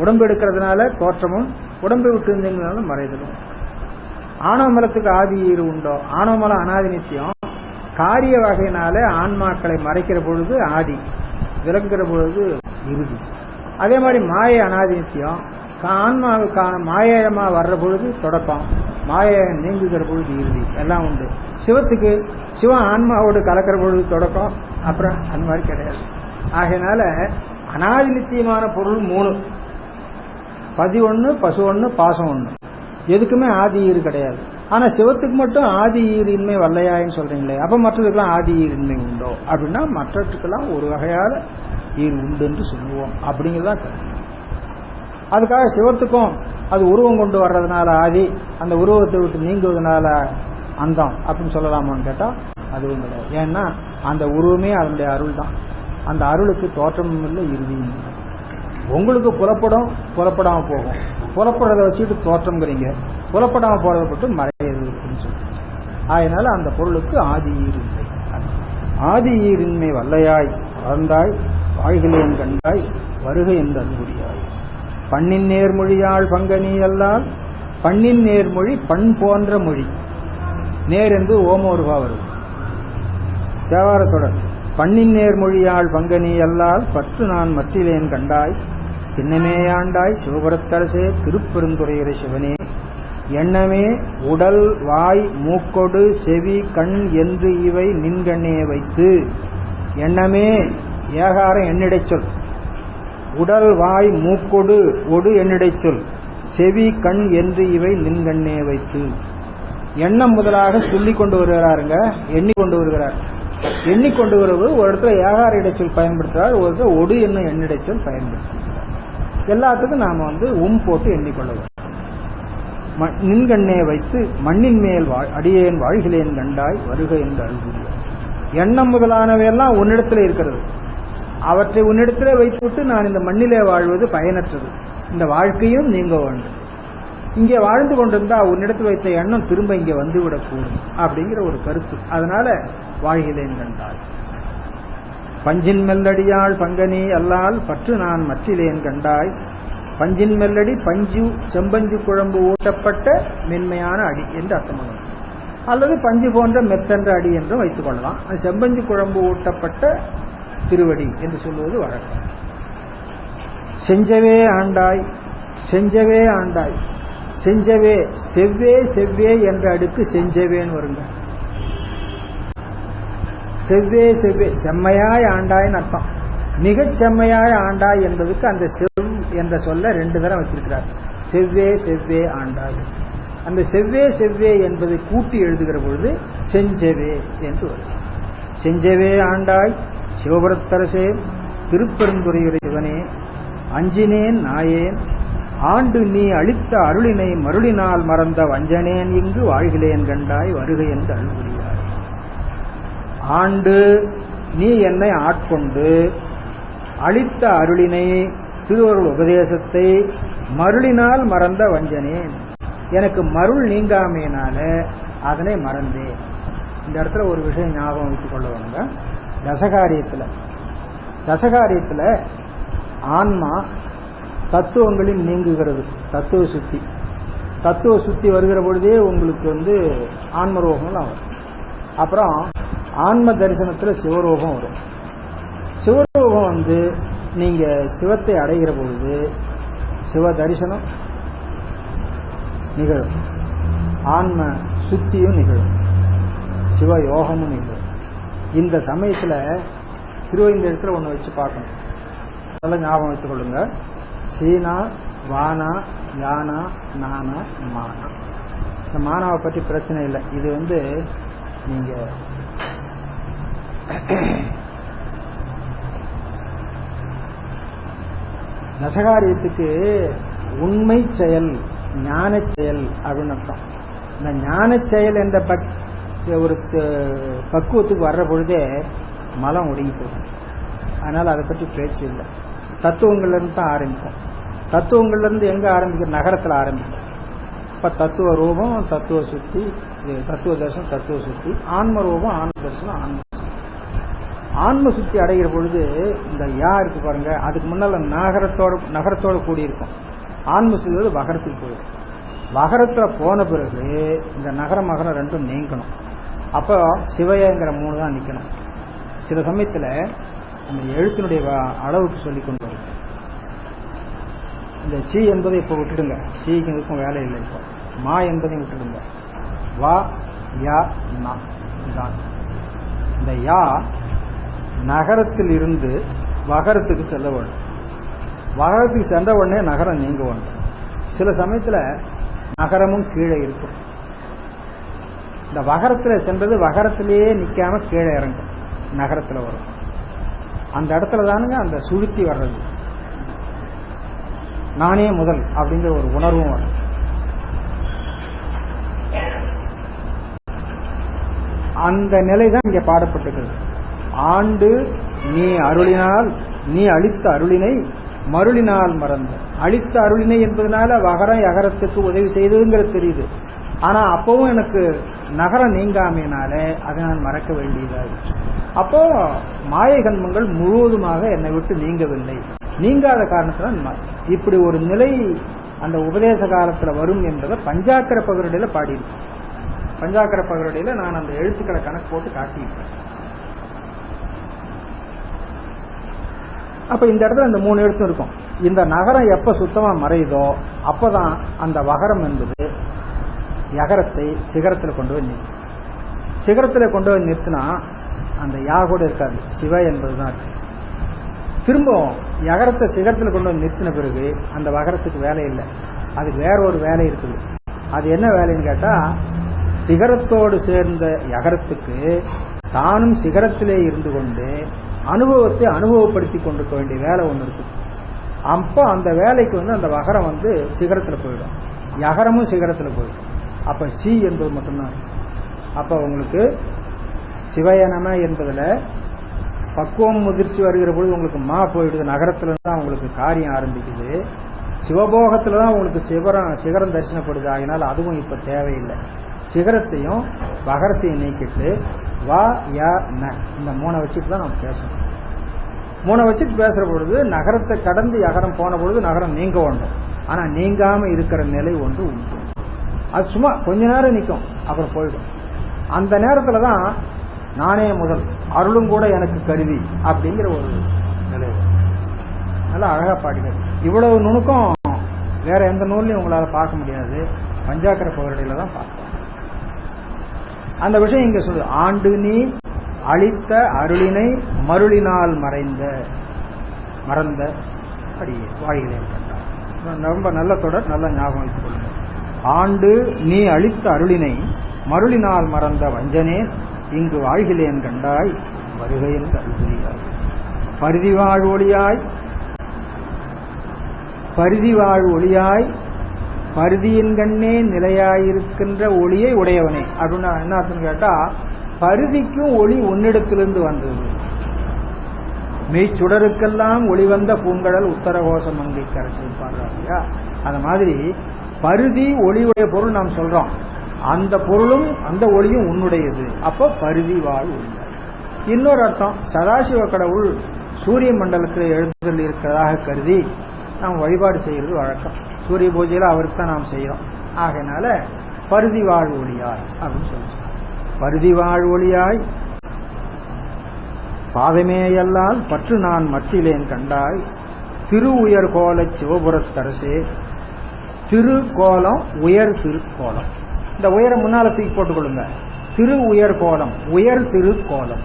உடம்பு எடுக்கிறதுனால தோற்றமும், உடம்பை விட்டு இருந்ததுனால மறைதலும். ஆணவ மலத்துக்கு ஆதி ஈறு உண்டோ? ஆணவ மலம் அனாதி நித்தியம். காரிய வகையினால ஆன்மாக்களை மறைக்கிற பொழுது ஆதி, விளங்குகிற பொழுது இறுதி. அதே மாதிரி மாயை அனாதி நித்தியம். ஆன்மாவுக்கு மாயமா வர்ற பொழுது தொடக்கம், மாயை நீங்குகிற பொழுது இறுதி, எல்லாம் உண்டு. சிவத்துக்கு சிவம் ஆன்மாவோடு கலக்கிற பொழுது தொடக்கம், அப்புறம் அந்த மாதிரி கிடையாது. ஆகையினால அனாதி நித்தியமான பொருள் 3, பதி 1, பசு 1, பாசம் 1. எதுக்குமே ஆதி ஈறு கிடையாது. ஆனா சிவத்துக்கு மட்டும் ஆதி ஈறு இன்மை வல்லையாயின்னு சொல்றீங்களே, அப்ப மற்றதுக்கெல்லாம் ஆதி ஈறு இன்மை உண்டோ அப்படின்னா மற்றதுக்கெல்லாம் ஒரு வகையால ஈறு உண்டு என்று சொல்லுவோம் அப்படிங்கிறதா. அதுக்காக சிவத்துக்கும் அது உருவம் கொண்டு வர்றதுனால ஆதி, அந்த உருவத்தை விட்டு நீங்குவதனால அந்தம் அப்படின்னு சொல்லலாமான்னு கேட்டா அதுவும் கிடையாது. ஏன்னா அந்த உருவமே அதனுடைய அருள் தான். அந்த அருளுக்கு தோற்றமும் இல்லை, இறுதியும் இல்லை. உங்களுக்கு புலப்படும், புலப்படாம போகும். புலப்படுறதை வச்சுட்டு தோற்றம்ங்கிறீங்க, புலப்படாம போறதை பட்டு மறையாது அப்படின்னு சொல்லி. அதனால அந்த பொருளுக்கு ஆதி ஈரின்மை. ஆதி ஈரின்மை வல்லையாய் வளர்ந்தாய் வாழ்களேன் கண்டாய் வருகை என்று அன்புரியாய். பண்ணின் நேர்மொழியாள் பங்கனி அல்லால். பண்ணின் நேர்மொழி பண் போன்ற மொழி. நேர் என்று ஓமோருவா வரும் தேவாரத்தொடர். பண்ணின் நேர்மொழியாள் பங்கனி அல்லால் பற்று நான் மற்றிலேன் கண்டாய் பின்னமேயாண்டாய் சிவபுரத்தரசே திருப்பெருந்துறையுரை சிவனே. எண்ணமே உடல் வாய் மூக்கொடு செவி கண் என்று இவை நின்கண்ணே வைத்து. எண்ணமே ஏகாரம் எண்ணிடைச்சொல். உடல் வாய் மூக்கொடு ஒடு எண்ணிடைச்சொல். செவி கண் என்று இவை நின்கண்ணே வைத்து. எண்ணம் முதலாக சொல்லிக் கொண்டு வருகிறாருங்க, எண்ணிக்கொண்டு வருகிறார். எண்ணிக்கொண்டு வருவது ஒரு இடத்துல ஏகார இடைச்சொல் பயன்படுத்துறார், ஒரு இடத்துல ஒடு என்னும் எண்ணிடைச்சொல் பயன்படுத்துகிறார். எல்லாத்துக்கும் நாம போட்டு எண்ணிக்கொள்ள நின்கண்ணே வைத்து மண்ணின் மேல் அடியேன் வாழ்கிலேன் கண்டாய் வருக என்று அழுகுறிய. எண்ணம் முதலானவையெல்லாம் உன்னிடத்தில் இருக்கிறது. அவற்றை உன்னிடத்திலே வைத்துவிட்டு நான் இந்த மண்ணிலே வாழ்வது பயனற்றது. இந்த வாழ்க்கையும் நீங்க வேண்டும். இங்கே வாழ்ந்து கொண்டிருந்தா உன்னிடத்தில் வைத்த எண்ணம் திரும்ப இங்கே வந்துவிடக்கூடும் அப்படிங்கிற ஒரு கருத்து. அதனால வாழ்கிலேன் கண்டாய். பஞ்சின் மெல்லடியாள் பங்கனி அல்லால் பற்று நான் மற்றிலேன் கண்டாய். பஞ்சின் மெல்லடி பஞ்சு செம்பஞ்சு குழம்பு ஊட்டப்பட்ட மென்மையான அடி என்று அர்த்தம். அல்லது பஞ்சு போன்ற மெத்தென்ற அடி என்றும் வைத்துக் கொள்ளலாம். செம்பஞ்சு குழம்பு ஊட்டப்பட்ட திருவடி என்று சொல்வது வழக்கம். செஞ்சவே ஆண்டாய். செஞ்சவே ஆண்டாய். செஞ்சவே செவ்வே செவ்வே என்ற அடுக்கு செஞ்சவேன்னு வருங்க. செவ்வே செவ்வே செம்மையாய் ஆண்டாய்னு அர்த்தம். மிகச் செம்மையாய் ஆண்டாய் என்பதுக்கு அந்த செவ் என்ற சொல்ல 2 தரம் வச்சிருக்கிறார். செவ்வே செவ்வே ஆண்டாய். அந்த செவ்வே செவ்வே என்பதை கூட்டி எழுதுகிற பொழுது செஞ்சவே என்று வரும். செஞ்சவே ஆண்டாய் சிவபுரத்தரசே திருப்பெருந்துறையுரை சிவனே. அஞ்சினேன் நாயேன் ஆண்டு நீ அளித்த அருளினை மருளினால் மறந்த வஞ்சனேன் இங்கு வாழ்கிலேன் கண்டாய் வருகை என்று அருள்புரியாய். ஆண்டு நீ என்னை ஆட்கொண்டு அளித்த அருளினை திருவருள் உபதேசத்தை மருளினால் மறந்த வஞ்சனேன். எனக்கு மருள் நீங்காமையினால அதனை மறந்தேன். இந்த இடத்துல ஒரு விஷயம் ஞாபகம் வைத்துக் கொள்ள வேணுங்க. தசகாரியத்தில் ஆன்மா தத்துவங்களில் நீங்குகிறது. தத்துவ சுத்தி வருகிற பொழுதே உங்களுக்கு ஆன்மரோகங்கள் வரும். அப்புறம் ஆன்ம தரிசனத்தில் சிவரோகம் வரும். சிவரோகம் நீங்க சிவத்தை அடைகிற பொழுது சிவ தரிசனம் நிகழும், ஆன்ம சுத்தியும் நிகழும், சிவயோகமும் நிகழும். இந்த சமயத்தில் திருவைந்தெழுத்துல ஒன்று வச்சு பார்க்கணும். அதெல்லாம் ஞாபகம் வைத்துக் கொள்ளுங்க. சீனா வானா யானா நானா மானா. இந்த மானாவை பற்றி பிரச்சனை இல்லை. இது நீங்க நசகாரியத்துக்கு உண்மை செயல் ஞான செயல் அப்படின்னு அர்த்தம். இந்த ஞான செயல் என்ற ஒரு பக்குவத்துக்கு வர்ற பொழுதே மலம் ஒடுங்கி போகும். அதனால அதை பற்றி பேச்சு இல்லை. தத்துவங்கள்ல இருந்து தான் ஆரம்பிக்கும். தத்துவங்கள்ல இருந்து எங்க ஆரம்பிக்கிற? நகரத்தில் ஆரம்பிக்கும். இப்ப தத்துவ ரூபம், தத்துவ சுத்தி, தத்துவ தர்சனம், தத்துவ சுத்தி, ஆன்ம ரூபம், ஆன்ம தர்சனம், ஆன்ம சுத்தி அடைகிற பொழுது இந்த யா இருக்கு பாருங்க, அதுக்கு முன்னால நகரத்தோட கூடி இருக்கும். ஆன்ம சுத்தி வகரத்துக்கு போயிடும். வகரத்துல போன பிறகு இந்த நகரம் மகரம் ரெண்டும் நீங்கணும். அப்போ சிவயங்கிற 3 தான் நிக்கணும். சில சமயத்துல அந்த எழுத்தினுடைய அளவுக்கு சொல்லி கொண்டு வரும். இந்த சி என்பதை இப்ப விட்டுடுங்க, சிக்கு இருக்கும் வேலை இல்லை. இப்போ மா என்பதை விட்டுடுங்க. வா யா நா இதான். இந்த யா நகரத்தில் இருந்து வகரத்துக்கு செல்ல வேண்டும். வகரத்துக்கு சென்ற உடனே நகரம் நீங்க வேண்டும். சில சமயத்துல நகரமும் கீழே இருக்கும். இந்த வகரத்துல சென்றது வகரத்திலேயே நிக்காம கீழே இறங்கும், நகரத்துல வரும். அந்த இடத்துல தானுங்க அந்த சுழுத்தி வர்றது, நானே முதல் அப்படிங்கிற ஒரு உணர்வும் வரும். அந்த நிலை தான் இங்க பாடப்பட்டிருக்கிறது. ஆண்டு நீ அருளினால், நீ அளித்த அருளினை மருளினால் மறந்த. அளித்த அருளினை என்பதனால வகரம் யகரத்துக்கு உதவி செய்ததுங்கிறது தெரியுது. ஆனா அப்பவும் எனக்கு நகரம் நீங்காமையினால அதை நான் மறக்க வேண்டியதாயிடுச்சு. அப்போ மாயை கண்மங்கள் முழுவதுமாக என்னை விட்டு நீங்கவில்லை. நீங்காத காரணத்தினால் இப்படி ஒரு நிலை அந்த உபதேச காலத்துல வரும் என்பதை பஞ்சாக்கர பகரடியில பாடியிருக்கேன். பஞ்சாக்கர பகரடியில நான் அந்த எழுத்துக்களை கணக்கு போட்டு காட்டியிருக்கேன். அப்ப இந்த இடத்துல இந்த 3 எழுத்தும் இருக்கும். இந்த நகரம் எப்ப சுத்தமா மறையுதோ அப்பதான் அந்த வகரம் என்பது யகரத்தை சிகரத்தில் கொண்டு போய் நிறுத்தும். சிகரத்தில் கொண்டு போய் நிறுத்தினா அந்த யா கூட இருக்காது, சிவ என்பதுதான் இருக்கு. திரும்பவும் யகரத்தை சிகரத்தில் கொண்டு வந்து நிறுத்தின பிறகு அந்த வகரத்துக்கு வேலை இல்லை, அதுக்கு வேற ஒரு வேலை இருக்குது. அது என்ன வேலைன்னு கேட்டா, சிகரத்தோடு சேர்ந்த யகரத்துக்கு தானும் சிகரத்திலே இருந்து கொண்டு அனுபவத்தை அனுபவப்படுத்தி கொண்டு வேண்டிய வேலை ஒன்று இருக்கு. அப்போ அந்த வேலைக்கு அந்த வகரம் சிகரத்தில் போயிடும், யகரமும் சிகரத்தில் போயிடும். அப்ப சி என்பது மட்டும்தான். அப்ப உங்களுக்கு சிவயனம என்பதுல பக்குவம் முதிர்ச்சி வருகிற பொழுது உங்களுக்கு மா போயிடுது, நகரத்துல தான் உங்களுக்கு காரியம் ஆரம்பிக்குது. சிவபோகத்துல தான் உங்களுக்கு சிகரம் தரிசனப்படுது. அதனால அதுவும் இப்ப தேவையில்லை. சிகரத்தையும் வகரத்தையும் நீக்கிட்டு வா யா ந இந்த 3 வச்சுட்டு தான் நம்ம பேசணும். 3 வச்சுட்டு பேசுற பொழுது நகரத்தை கடந்து யகரம் போன பொழுது நகரம் நீங்க வேண்டும். ஆனா நீங்காம இருக்கிற நிலை ஒன்று உண்டு. அது சும்மா கொஞ்ச நேரம் நிற்கும், அப்புறம் போயிடும். அந்த நேரத்துல தான் நானே முதல், அருளும் கூட எனக்கு கருவி அப்படிங்கிற ஒரு நிலை. நல்லா அழகா பாடுகிறது. இவ்வளவு நுணுக்கம் வேற எந்த நூல்லையும் உங்களால பார்க்க முடியாது, பஞ்சாக்கர பகரடியில தான் பார்க்கலாம். அந்த விஷயம் இங்க சொல்லு. ஆண்டு நீ அளித்த அருளினை மருளினால் மறந்த அடியே வாழ்கிறேன். ரொம்ப நல்ல தொடர், நல்ல ஞாபகம் வைத்துக் கொள்ளுங்க. ஆண்டு நீ அளித்த அருளினை மருளினால் மறந்த வஞ்சனே இங்கு வாழ்கிறேன் கண்டாய் வருகையில் அருள்புரியாய். பரிதிவாழ் ஒளியாய் பரிதியின் கண்ணே நிலையாயிருக்கின்ற ஒளியை உடையவனே அப்படின்னா என்ன அர்த்தம் கேட்டா, பரிதிக்கும் ஒளி உன்னிடத்திலிருந்து வந்தது. மெய்ச்சுடருக்கெல்லாம் ஒளி வந்த பூங்கடல் உத்தரகோசம் அங்கை கரசி பாடுறாங்க. அந்த மாதிரி பரிதி ஒளியுடைய பொருள் நாம் சொல்றோம், அந்த பொருளும் அந்த ஒளியும் உன்னுடையது. அப்போ பரிதி வாழ் ஒளியாய். இன்னொரு அர்த்தம், சதாசிவ கடவுள் சூரிய மண்டலத்தில் எழுந்தருளி இருக்கிறதாக கருதி நாம் வழிபாடு செய்யறது வழக்கம். சூரிய பூஜையில அவருக்கு தான் நாம் செய்யறோம். ஆகையினால பரிதி வாழ் ஒளியாய் அப்படின்னு சொல்லுவோம். பரிதி வாழ் ஒளியாய் பாதமேயல்லால் பற்று நான் மற்றிலேன் கண்டாய் திரு உயர் கோல சிவபுரத்தரசே. திருக்கோலம் உயர் திருக்கோலம். இந்த உயர முன்னால தூக்கி போட்டுக் கொள்ளுங்க. திரு உயர் கோலம், உயர் திருக்கோலம்.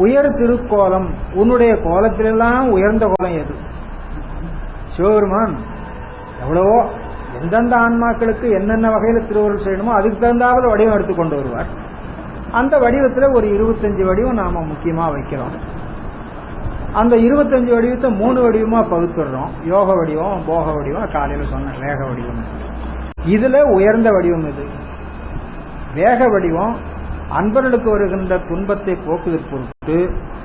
உயர் திருக்கோலம், உன்னுடைய கோலத்திலெல்லாம் உயர்ந்த கோலம் எது? சிவபெருமான் எவ்வளவோ எந்தெந்த ஆன்மாக்களுக்கு என்னென்ன வகையில திருவருள் செய்யணுமோ அதுக்கு தகுந்தாமல் வடிவம் எடுத்து கொண்டு வருவார். அந்த வடிவத்துல ஒரு 25 வடிவம் நாம முக்கியமா வைக்கிறோம். அந்த 25 வடிவத்தை 3 வடிவமா பகுத்துடுறோம். யோக வடிவம், போக வடிவம், காலையில சொன்ன வேக வடிவம். இதுல உயர்ந்த வடிவம் இது. வேக வடிவம் அன்பர்களுக்கு வருகின்ற துன்பத்தை போக்குவதற்கு பொருட்டு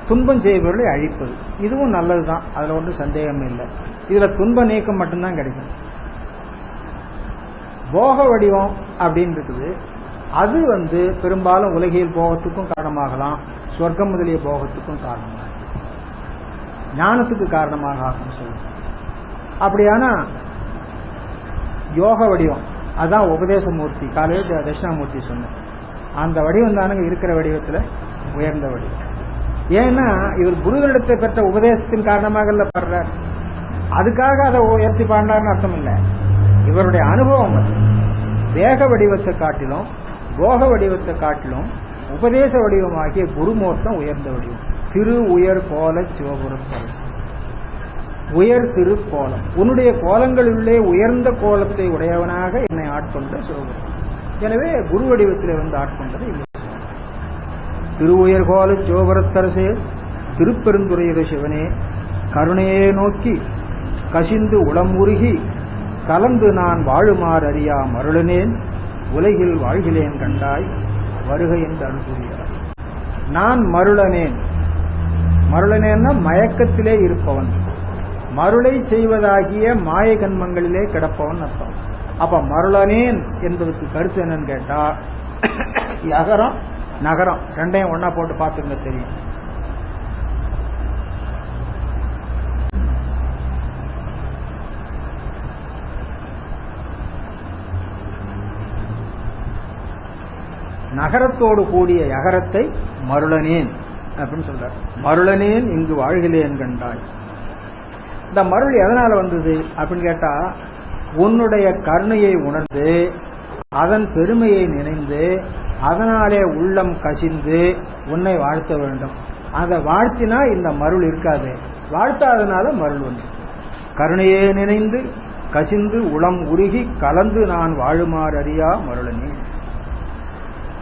துன்பம் செய்பவர்களை அழிப்பது. இதுவும் நல்லதுதான், அதுல ஒன்றும் சந்தேகம் இல்லை. இதுல துன்ப நீக்கம் மட்டும்தான் கிடைக்கும். போக வடிவம் அப்படின்னு இருக்குது, அது பெரும்பாலும் உலகியல் போகத்துக்கும் காரணமாகலாம், சொர்க்கம் முதலிய போகத்துக்கும் காரணமாக, ஞானத்துக்கு காரணமாக ஆகும் சொல்லுங்க. அப்படியானா யோக வடிவம் அதான் உபதேசமூர்த்தி, காலையில் தட்சிணாமூர்த்தி சொன்ன அந்த வடிவம் தானுங்க இருக்கிற வடிவத்தில் உயர்ந்த வடிவம். ஏன்னா இவர் குருவினிடத்தை பெற்ற உபதேசத்தின் காரணமாக இல்ல பாடுறார், அதுக்காக அதை உயர்த்தி பாடினார்னு அர்த்தம் இல்லை. இவருடைய அனுபவம் வேக வடிவத்தை காட்டிலும் போக வடிவத்தை காட்டிலும் உபதேச வடிவமாகிய குருமூர்த்தம் உயர்ந்த வடிவம். திரு உயர் கோல சிவபுரம், உயர் திரு கோலம், உன்னுடைய கோலங்களிலே உயர்ந்த கோலத்தை உடையவனாக என்னை ஆட்கொண்ட சிவபுரம். எனவே குரு வடிவத்தில் ஆட்கொண்டது இல்லை. திரு உயர் கோல சிவபுரத்தரசே திருப்பெருந்துறையுடைய சிவனே, கருணையே நோக்கி கசிந்து உளம் உருகி கலந்து நான் வாழுமாறு அறியா மருளனேன், உலகில் வாழ்கிலேன் கண்டாய் வருக என்று அனுப்புகிறார். நான் மருளனேன், மருளனேன்னா மயக்கத்திலே இருப்பவன், மருளை செய்வதாகிய மாய கண்மங்களிலே கிடப்பவன் அர்த்தம். அப்ப மருளனேன் என்பதற்கு கருத்து என்னன்னு கேட்டா, யகரம் நகரம் ரெண்டையும் ஒன்னா போட்டு பார்த்துங்க தெரியும். நகரத்தோடு கூடிய யகரத்தை மருளனேன் அப்படின்னு சொல்றார். மருளனேன் இங்கு வாழ்கிலேன் கண்டாய். இந்த மருள் எதனால வந்தது அப்படின்னு கேட்டா, உன்னுடைய கருணையை உணர்ந்து அதன் பெருமையை நினைந்து அதனாலே உள்ளம் கசிந்து உன்னை வாழ்த்த வேண்டும். அதை வாழ்த்தினா இந்த மருள் இருக்காது, வாழ்த்தாதனால மருள் வந்து. கருணையே நினைந்து கசிந்து உளம் உருகி கலந்து நான் வாழுமாறு அறியா மருளனே.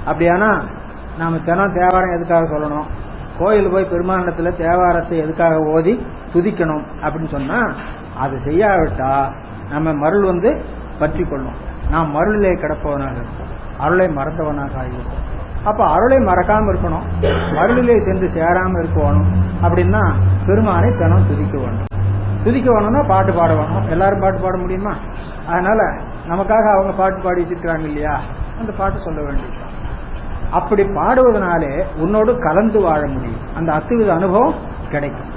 அப்படியானா நாம தினம் தேவாரம் எதுக்காக சொல்லணும், கோயில் போய் பெருமாண்டத்தில் தேவாரத்தை எதுக்காக ஓதி துதிக்கணும் அப்படின்னு சொன்னா, அது செய்யாவிட்டா நம்ம மருள் பற்றி கொள்ளும். நாம் மருளிலே கிடப்பவனாக இருப்போம், அருளை மறந்தவனாக ஆகியிருப்போம். அப்ப அருளை மறக்காம இருக்கணும், மருளிலே சென்று சேராம இருக்கணும். அப்படின்னா பெருமானை தினம் துதிக்க வேணும். துதிக்க வேணும்னா பாட்டு பாட வேணும். எல்லாரும் பாட்டு பாட முடியுமா? அதனால நமக்காக அவங்க பாட்டு பாடி வச்சிருக்கிறாங்க இல்லையா, அந்த பாட்டு சொல்ல வேண்டியது. அப்படி பாடுவதனாலே உன்னோடு கலந்து வாழ முடியும், அந்த அத்துவித அனுபவம் கிடைக்கும்.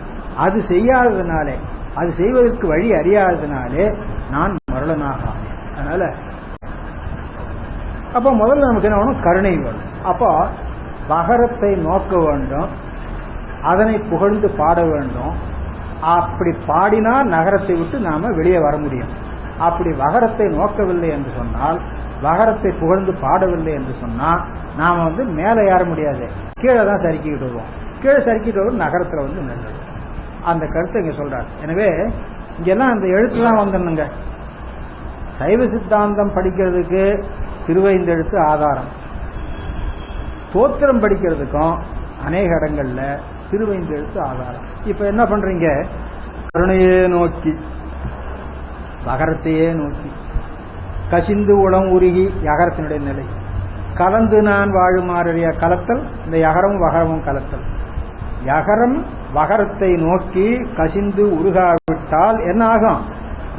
அது செய்யாததுனாலே, அது செய்வதற்கு வழி அறியாததுனாலே நான் மருளனாக ஆனேன். அதனால அப்ப முதல்ல நமக்கு என்ன வேணும், கருணை வேணும். அப்போ வகரத்தை நோக்க வேண்டும், அதனை புகழ்ந்து பாட வேண்டும். அப்படி பாடினா நகரத்தை விட்டு நாம வெளியே வர முடியும். அப்படி வகரத்தை நோக்கவில்லை என்று சொன்னால், வகரத்தை புகழ்ந்து பாடவில்லை என்று சொன்னா நாம மேல ஏற முடியாது, கீழே தான் சறுக்கிட்டு வருவோம். கீழே சறுக்கிட்டு வரும் நகரத்துல நின்று. அந்த கருத்தை இங்க சொல்றாரு. எனவே இங்கெல்லாம் அந்த எழுத்துலாம் வந்துடணுங்க. சைவ சித்தாந்தம் படிக்கிறதுக்கு திருவைந்தெழுத்து ஆதாரம், தோத்திரம் படிக்கிறதுக்கும் அநேக இடங்கள்ல திருவைந்தெழுத்து ஆதாரம். இப்ப என்ன பண்றீங்க, கருணையே நோக்கி வகரத்தையே நோக்கி கசிந்து உளம் உருகி யகரத்தினுடைய நிலை, கலந்து நான் வாழுமாறிய கலத்தல், இந்த யகரமும் வகரமும் கலத்தல். யகரம் வகரத்தை நோக்கி கசிந்து உருகாவிட்டால் என்ன ஆகும்,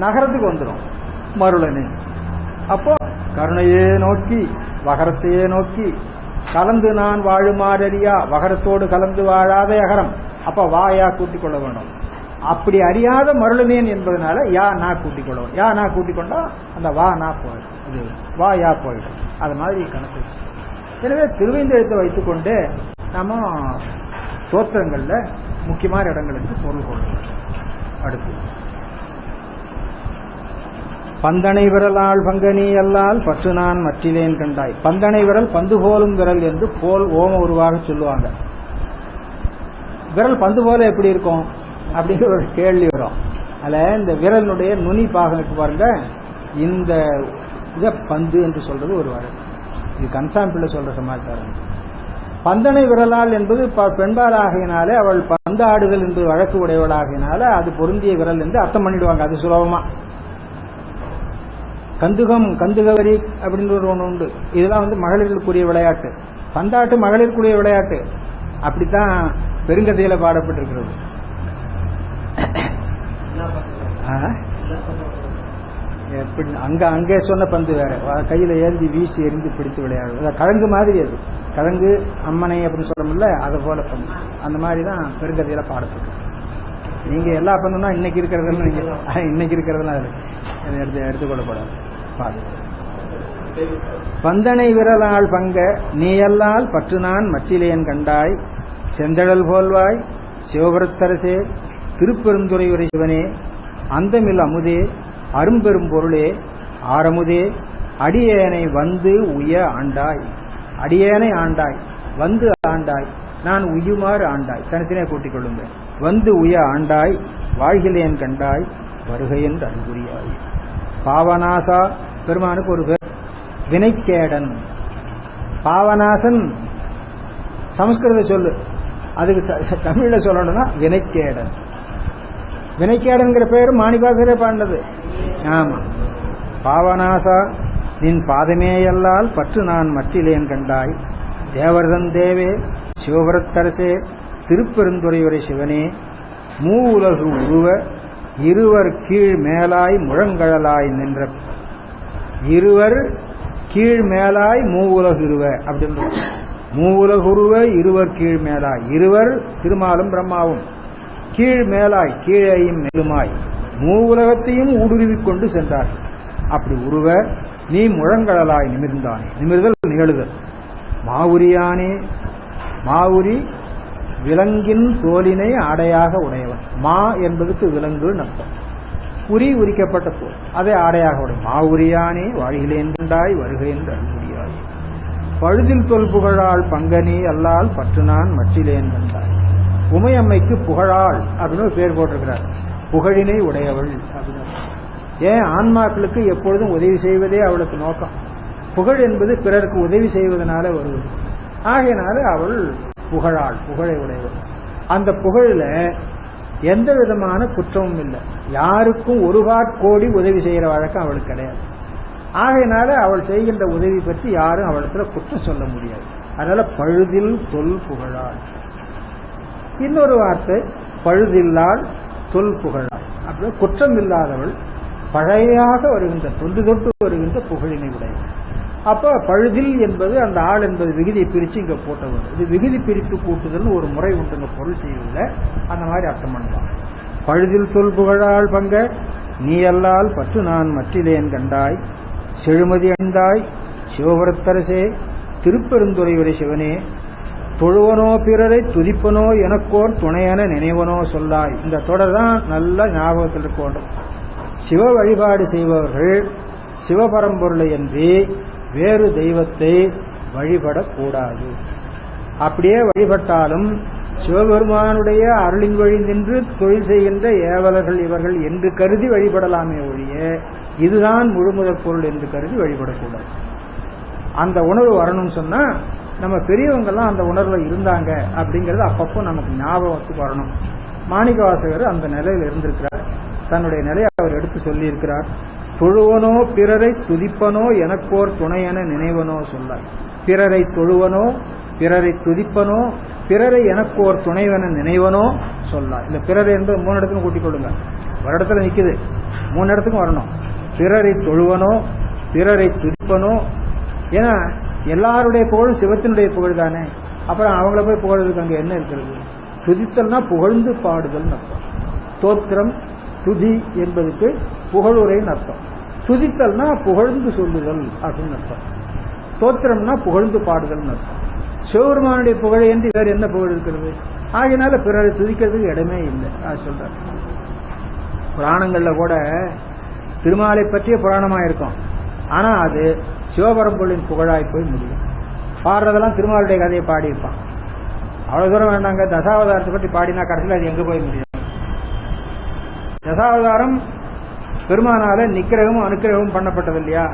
நகரத்துக்கு வந்துடும் மருளனே. அப்போ கருணையே நோக்கி வகரத்தையே நோக்கி கலந்து நான் வாழுமாறியா, வகரத்தோடு கலந்து வாழாத யகரம். அப்ப வாயா கூட்டிக் கொள்ள வேண்டும். அப்படி அறியாத மருளனேன் என்பதனால யா நான் கூட்டிக் கொள்ளும். யா நான் கூட்டிக் கொண்டா அந்த வா நான் போயிடும், இது வா யா போயிடும். அது மாதிரி கணக்கு. எனவே திருவைந்தெழுத்தை வைத்துக்கொண்டு நம்ம தோற்றங்கள்ல முக்கியமான இடங்களுக்கு பொருள் கொள்ளணும். அடுத்து பந்தனை விரலால் பங்கனி அல்லால் பற்று நான் மற்றிலேன் கண்டாய். பந்தனை விரல் பந்து போலும் விரல் என்று போல் ஓம உருவாக சொல்லுவாங்க. விரல் பந்து போல எப்படி இருக்கும் அப்படிங்கிற ஒரு கேள்வி வரும். அதில் இந்த விரலுடைய நுனி பாகம் இருக்கு பாருங்க, இந்த இதை பந்து என்று சொல்றது ஒரு வரை. இது கன்சாம்பிள்ள சொல்ற சமாச்சாரம். பந்தனை விரலால் என்பது பெண்பால் ஆகையினாலே, அவள் பந்தாடுதல் என்று வழக்கு உடையவளாகினால அது பொருந்திய விரல் என்று அர்த்தம் பண்ணிடுவாங்க. அது சுலபமா. கந்துகம் கந்துகவரி அப்படின்னு ஒன்று உண்டு. இதெல்லாம் மகளிர்களுக்குரிய விளையாட்டு. பந்தாட்டு மகளிருக்குரிய விளையாட்டு. அப்படித்தான் பெருங்கதையில பாடப்பட்டிருக்கிறது. எப்படி அங்கே சொன்ன பந்து வேற, கையில ஏந்தி வீசி எரிந்து பிடித்து விளையாடுவது. கழங்கு மாதிரி அது, கழங்கு அம்மனை அப்படின்னு சொல்லமுல்ல, அதை போல பந்து. அந்த மாதிரி தான் பெருங்கதையில பாடப்பட்டு. நீங்க எல்லா பந்தும் இன்னைக்கு இருக்கிறதுன்னு நீங்க இன்னைக்கு இருக்கிறதுலாம் எடுத்துக்கொள்ளப்படாது. பந்தனை விரலால் பங்க நீயல்லால் பற்று நான் மற்றிலேன் கண்டாய், செந்தழல் போல்வாய் சிவபுரத்தரசே திருப்பெருந்துறை உரை சிவனே, அந்தமில் அமுதே அரும்பெரும் பொருளே ஆரமுதே, அடியேனை வந்து உய ஆண்டாய். அடியேனை ஆண்டாய், வந்து ஆண்டாய், நான் உயுமாறு ஆண்டாய், தனித்தனே கூட்டிக் கொள்ளுங்க. வந்து உய ஆண்டாய், வாழ்கிலேன் கண்டாய், வருகை என்று அன்புரியாய். பாவநாசா பெருமானுக்கு ஒரு பேர், வினைக்கேடன். பாவநாசன் சமஸ்கிருத சொல்லு, அதுக்கு தமிழ்ல சொல்லணும்னா வினைக்கேடன். வினைக்கேடன்கிற பேரு மாணிக்காசரே பாண்டது. ஆமா, பாவநாசா நின் பாதமேயல்லால் பற்று நான் மற்றிலேன் கண்டாய், தேவர்தன் தேவே சிவபுரத்தரசே திருப்பெருந்துறையுரை சிவனே, மூ உலகு உருவ இருவர் கீழ் மேலாய் முழங்கழலாய் நின்ற. இருவர் கீழ் மேலாய் மூ உலகு இருவ அப்படின்னு, மூ உலகுருவ இருவர் கீழ் மேலாய், இருவர் திருமாலும் பிரம்மாவும், கீழ் மேலாய் கீழையும் மேலுமாய் மூ உலகத்தையும் ஊடுருவிக் கொண்டு சென்றார். அப்படி உருவ நீ முழங்கடலாய் நிமிர்ந்தானே, நிமிர்தல் நிகழுதல். மாவுரியானே, மாவுரி விலங்கின் தோலினை ஆடையாக உடையவன். மா என்பதுக்கு விலங்கு அர்த்தம், உரி உரிக்கப்பட்ட தோல், அதை ஆடையாக உடைய. மாவுரியானே வாழ்கிலேன் கண்டாய், வருகை என்று அன்புரியாய். பழுதில் தொல் புகழாள் பங்கனி அல்லால் பற்று நான் மற்றிலேன் கண்டாய். உமையம்மைக்கு புகழாள் அப்படின்னு பேர் போட்டிருக்கிறார், புகழினை உடையவள் அப்படின்னு. ஏன் ஆன்மாக்களுக்கு எப்பொழுதும் உதவி செய்வதே அவளுக்கு நோக்கம். புகழ் என்பது பிறருக்கு உதவி செய்வதனால வருவது. ஆகையினால அவள் புகழாள், புகழை உடையவள். அந்த புகழில் எந்த விதமான குற்றமும் இல்லை. யாருக்கும் ஒரு கோடி உதவி செய்கிற வழக்கம் அவளுக்கு கிடையாது. ஆகையினால அவள் செய்கின்ற உதவி பற்றி யாரும் அவளுக்கு குற்றம் சொல்ல முடியாது. அதனால பழுதில் தொல் புகழாள். இன்னொரு வார்த்தை பழுதில்லாள் தொல் புகழாள். அப்படி குற்றம் இல்லாதவள், பழையாக வருகின்ற தொன்று தொட்டு வருகின்ற புகழினை உடையவள். அப்ப பழுதில் என்பது அந்த ஆள் என்பது விகுதியை பிரிச்சு இங்க போட்டவர். இது விகுதி பிரித்து கூட்டுதல்னு ஒரு முறை உண்டுங்க பொருள் செய்வதில்லை. அந்த மாதிரி அர்த்தம் பண்ணலாம். பழுதில் தொல் புகழாள் பங்க நீ அல்லால் பற்று நான் மற்றிலேன் கண்டாய், செழுமதி அண்டாய் சிவபுரத்தரசே திருப்பெருந்துறையுரை சிவனே, தொழுவனோ பிறரை துதிப்பனோ எனக்கோர் துணையென நினைவனோ சொல்லாய். இந்த தொடர் தான் நல்ல ஞாபகத்தில் இருக்க வேண்டும். சிவ வழிபாடு செய்பவர்கள் சிவபரம்பொருளை அன்றி வேறு தெய்வத்தை வழிபடக்கூடாது. அப்படியே வழிபட்டாலும் சிவபெருமானுடைய அருளின் வழி நின்று தொழில் செய்கின்ற ஏவலர்கள் இவர்கள் என்று கருதி வழிபடலாமே ஒழிய இதுதான் முழுமுதற் பொருள் என்று கருதி வழிபடக்கூடாது. அந்த உணர்வு வரணும்னு சொன்னா நம்ம பெரியவங்கெல்லாம் அந்த உணர்வுல இருந்தாங்க அப்படிங்கிறது அப்பப்போ நமக்கு ஞாபகத்துக்கு வரணும். மாணிக்கவாசகர் அந்த நிலையில் இருந்திருக்கிறார். தன்னுடைய நிலையை அவர் எடுத்து சொல்லி இருக்கிறார். தொழுவனோ பிறரை துதிப்பனோ எனக்கோர் துணையென நினைவனோ சொல்லாய். பிறரை தொழுவனோ பிறரை துதிப்பனோ பிறரை எனக்கோர் துணைவன நினைவனோ சொல்லாய். இந்த பிறரை என்று 3 இடத்துக்கும் கூட்டிக் கொள்ளுங்க. ஒரு இடத்துல நிக்குது, 3 இடத்துக்கும் வரணும். பிறரை தொழுவனோ பிறரை துதிப்பனோ. ஏன்னா எல்லாருடைய புகழும் சிவத்தினுடைய புகழ் தானே. அப்புறம் அவங்கள போய் புகழ்றதுக்கு அங்க என்ன இருக்கிறது? துதித்தல்னா புகழ்ந்து பாடுதல் அர்த்தம். தோத்திரம் துதி என்பதுக்கு புகழுரைன்னு அர்த்தம். துதித்தல்னா புகழ்ந்து சொல்லுதல் அப்படின்னு அர்த்தம். தோத்திரம்னா புகழ்ந்து பாடுதல் அர்த்தம். சிவபெருமானுடைய புகழை என்று வேறு என்ன புகழ் இருக்கிறது? ஆகையினால பிறரை துதிக்கிறதுக்கு இடமே இல்லை. சொல்ற புராணங்கள்ல கூட திருமாலை பற்றிய புராணமா இருக்கும். ஆனா அது சிவபரம்பொருளின் புகழாய் போய் முடியும். பாடுறதெல்லாம் திருமாலுடைய கதையை பாடியிருப்பான். அவ்வளவு தூரம் வேண்டாங்க. தசாவதாரத்தை பற்றி பாடினா கடைசியில் அது எங்க போய் முடியும்? தசாவதாரம் பெருமானால நிக்கிரகமும் அனுக்கிரகமும் பண்ணப்பட்டது இல்லையா?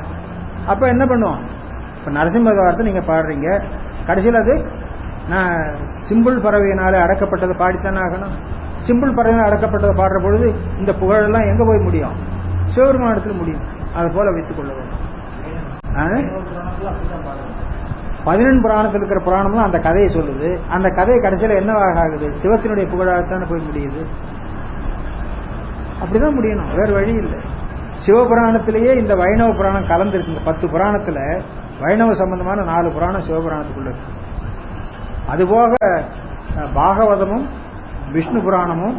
அப்ப என்ன பண்ணுவோம்? இப்ப நரசிம்மதாரத்தை நீங்க பாடுறீங்க, கடைசியில் அது நான் சிம்பிள் பறவையினால அடக்கப்பட்டதை பாடித்தானே ஆகணும். சிம்பிள் பறவையினால் அடக்கப்பட்டதை பாடுற பொழுது இந்த புகழெல்லாம் எங்க போய் முடியும்? சிவபெருமானத்தில் முடியும். அது போல வைத்துக் கொள்ள வேண்டும். 11 புராணத்தில் இருக்கிற புராணம்லாம் அந்த கதையை சொல்லுது. அந்த கதை கடைசியில் என்னவாக ஆகுது? சிவத்தினுடைய புகழாகத்தானே போய் முடியுது. அப்படிதான் முடியணும், வேறு வழி இல்லை. சிவபுராணத்திலேயே இந்த வைணவ புராணம் கலந்துருக்கு. இந்த 10 புராணத்துல வைணவ சம்பந்தமான 4 புராணம் சிவபுராணத்துக்குள்ள இருக்கு. அதுபோக பாகவதமும் விஷ்ணு புராணமும்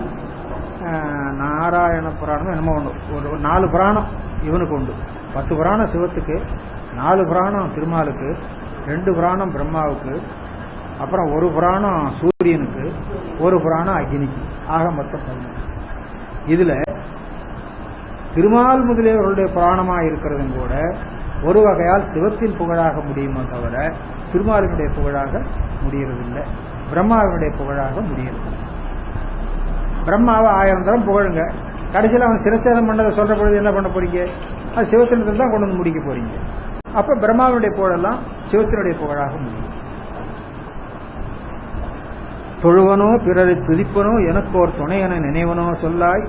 நாராயண புராணமும் என்னமோ ஒன்று, ஒரு 4 புராணம் இவனுக்கு உண்டு. 10 புராணம் சிவத்துக்கு, 4 புராணம் திருமாலுக்கு, 2 புராணம் பிரம்மாவுக்கு, அப்புறம் 1 புராணம் சூரியனுக்கு, 1 புராணம் அக்னிக்கு. ஆக மொத்தம் 11. இதுல திருமால் முதலியவர்களுடைய புராணமாக இருக்கிறதும் கூட ஒரு வகையால் சிவத்தின் புகழாக முடியுமோ தவிர திருமாலினுடைய புகழாக முடியறதில்லை, பிரம்மாவினுடைய புகழாக முடியறது. பிரம்மாவை 1000 தரம் புகழுங்க, கடைசியில் அவன் சிரச்சேதம் பண்ணதை சொல்ற பொழுது என்ன பண்ண போறீங்க? அது சிவத்தினத்தில் தான் கொண்டு வந்து முடிக்க போறீங்க. அப்ப பிரம்மாவினுடைய புகழெல்லாம் சிவத்தினுடைய புகழாக முடியும். தொழுவனோ பிறரை துதிப்பனோ எனக்கோர் துணை என நினைவனோ சொல்லாய்,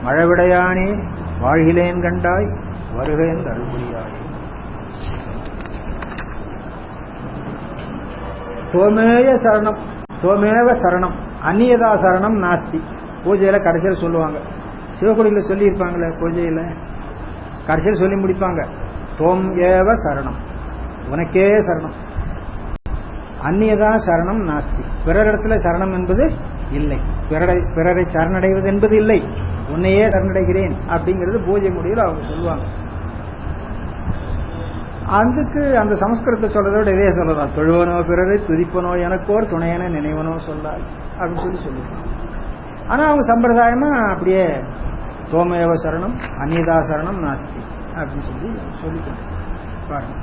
மழவிடையானே வாழ்கிலேன் கண்டாய் வருகேன் அருள்புரியாய். தோமேய சரணம், தோமேவ சரணம், அந்நியதா சரணம் நாஸ்தி. பூஜையில கடைசியில் சொல்லுவாங்க, சிவகுடியில சொல்லி இருப்பாங்களே, பூஜையில கடைசியில் சொல்லி முடிப்பாங்க, தோம் ஏவ சரணம், உனக்கே சரணம், அந்நியதா சரணம் நாஸ்தி. பிறரிடத்துல சரணம் என்பது இல்லை, பிறரை சரணடைவது என்பது இல்லை, உன்னையே சரணடைகிறேன் அப்படிங்கிறது பூஜை முடிவில் அவங்க சொல்லுவாங்க. அதுக்கு அந்த சமஸ்கிருதத்தை சொல்றதோட இதே சொல்லலாம், தொழுவனோ பிறரை துதிப்பனோ எனக்கோர் துணையன நினைவனோ சொல்லாய் அப்படின்னு சொல்லிருக்காங்க. ஆனா அவங்க சம்பிரதாயமா அப்படியே தோமேவ சரணம் அந்நியதா சரணம் நாஸ்தி அப்படின்னு சொல்லி சொல்லிட்டாங்க பாருங்க.